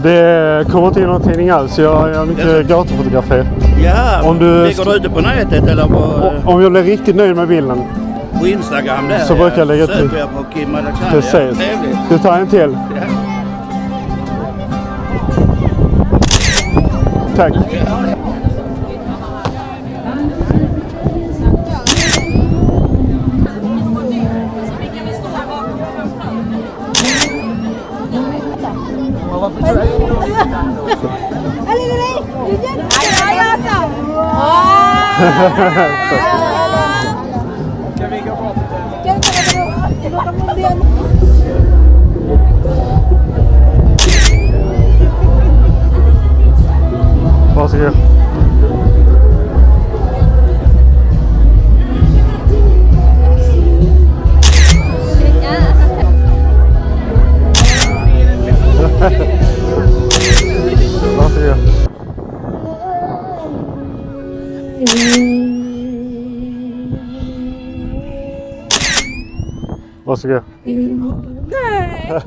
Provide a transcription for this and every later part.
Det kommer inte in någon tidning alls. Jag gör mycket gatufotografi. Ja, ligger du ute på nätet eller på... Om jag blir riktigt nöjd med bilden. På Instagram där. Så brukar jag lägga till. Söker jag på Kim Alexander. Precis. Trevligt. Du tar en till. Ja. Tack. Varsågod. Varsågod. Varsågod. Nej!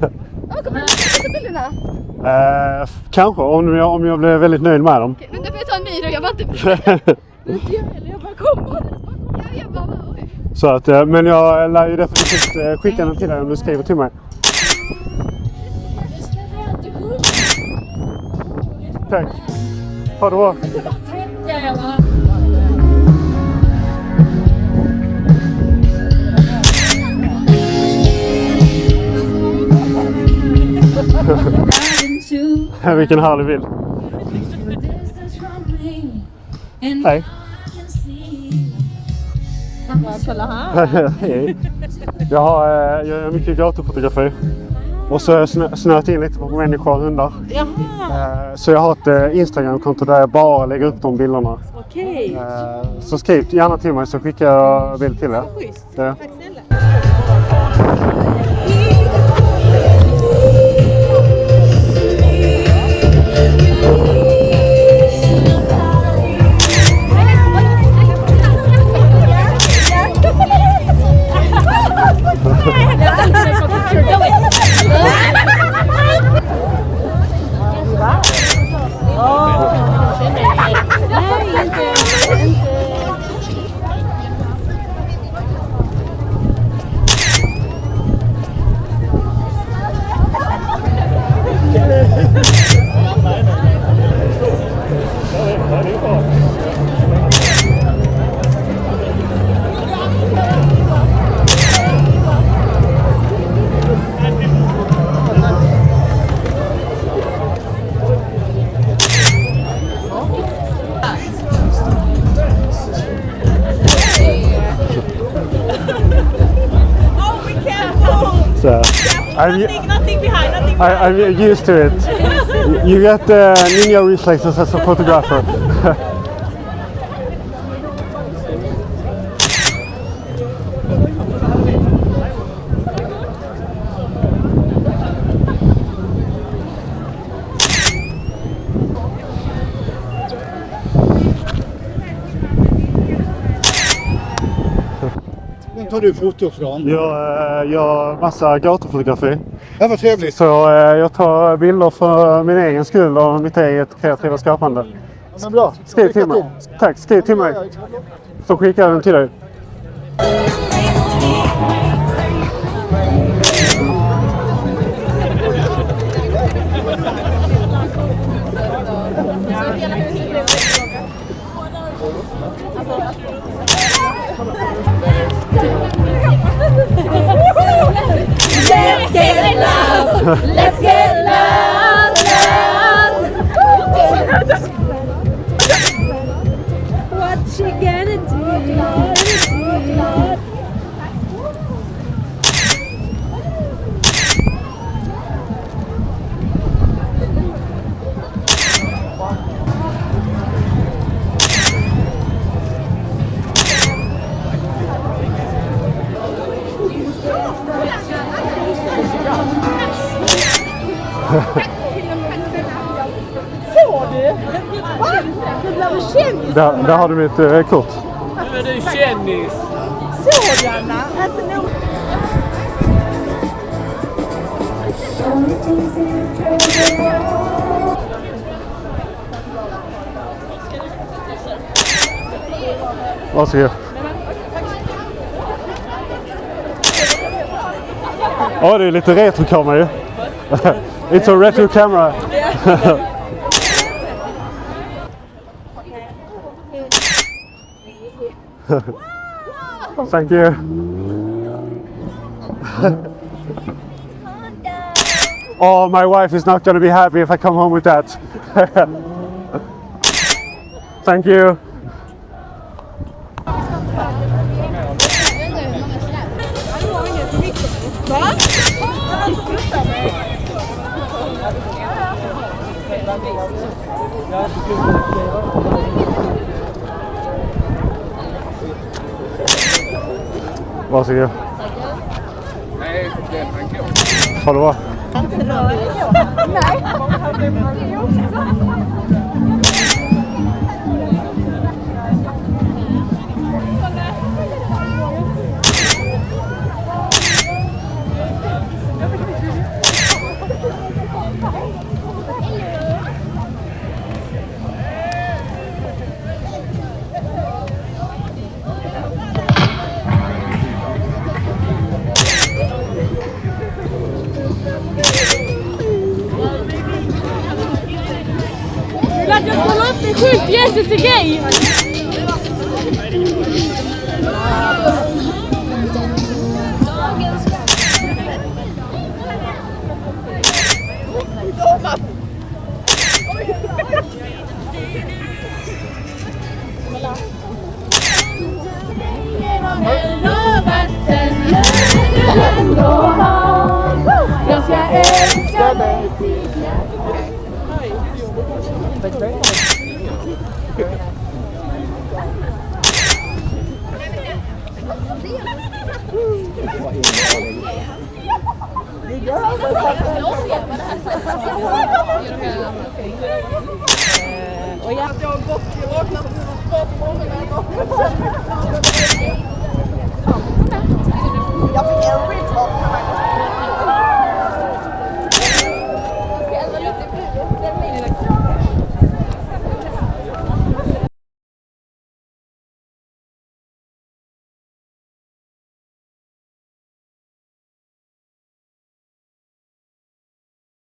Jag kommer inte se bilderna. Kanske, om jag blir väldigt nöjd med dem. Okej, men då får jag ta en ny då, jag var inte beredd. Jag bara kommer. Jag bara, oj. Så att, men jag lär ju definitivt skicka den till dig om du skriver till mig. Tack. Ha det bra. Vilken härlig bild. Hej. Hej. Jag gör mycket gatufotografi. Och så har jag snöat in lite på människor och hundar. Så jag har ett Instagram-konto där jag bara lägger upp de bilderna. Okej. Så skriv gärna till mig så skickar jag bild till er. Schysst. Ja. Tack snälla. Nothing behind, nothing behind. I'm used to it. You get ninja reflexes as a photographer. Vem tar du foto från? Jag gör massa gatufotografi. Ja, vad trevligt. Så jag tar bilder för min egen skull och mitt eget kreativa skapande. Ja, bra. Skriv till mig. Tack, skriv till mig. Så skickar jag den till dig. Let's get love! Let's get love! What you gonna do? Får du? Va? Du blev kändis. Där har du mitt kort. Nu är du kändis. Sådana? Inte nog. Varsågod. Ja, det är lite retrokamera ju. It's a retro camera. Thank you. Oh, my wife is not going to be happy if I come home with that. Thank you. Varsågod. Ha det bra. Jag kollar upp det sjukt Jesus är gay. Jag ska älska dig. Och jag har gått och vaknat på morgonen. Jag fick en skit.